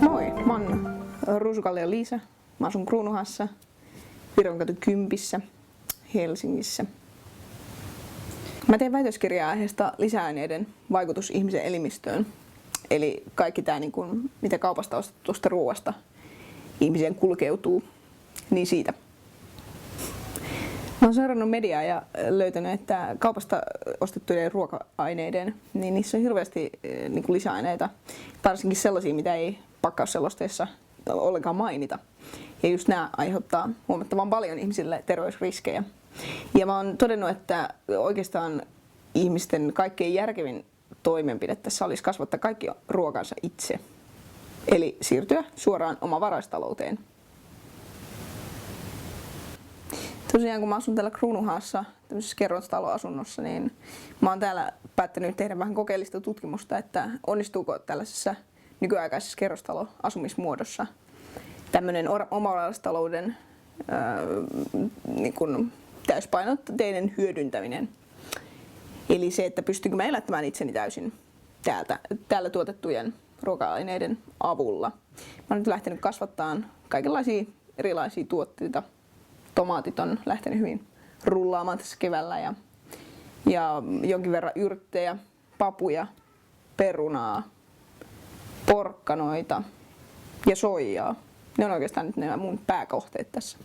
Moi, mä oon Ruusukallio Liisa. Mä asun Kruunuhassa, Vironkatu 10 Helsingissä. Mä teen väitöskirjaa aiheesta lisäaineiden vaikutus ihmisen elimistöön. Eli kaikki tää, mitä kaupasta ostetusta ruoasta ihmiseen kulkeutuu, niin siitä. Mä oon seurannut mediaa ja löytänyt, että kaupasta ostettujen ruoka-aineiden, niin niissä on hirveästi lisäaineita, varsinkin sellaisia, mitä ei pakkausselosteessa ollenkaan mainita. Ja just nämä aiheuttaa huomattavan paljon ihmisille terveysriskejä. Ja mä oon todennut, että oikeastaan ihmisten kaikkein järkevin toimenpide tässä olisi kasvattaa kaikki ruokansa itse. Eli siirtyä suoraan omavaraistalouteen. Tosiaan kun mä asun täällä Kruunuhaassa, tämmöisessä kerrostaloasunnossa, niin mä oon täällä päättänyt tehdä vähän kokeellista tutkimusta, että onnistuuko tällaisessa nykyaikaisessa kerrostaloasumismuodossa tämmöinen omavaraistalouden täyspainotteinen hyödyntäminen. Eli se, että pystynkö mä elättämään itseni täysin täällä tuotettujen ruoka-aineiden avulla. Mä oon nyt lähtenyt kasvattamaan kaikenlaisia erilaisia tuotteita. Tomaatit on lähtenyt hyvin rullaamaan tässä keväällä ja jonkin verran yrttejä, papuja, perunaa, porkkanoita ja soijaa. Ne on oikeastaan nyt nämä mun pääkohteet tässä.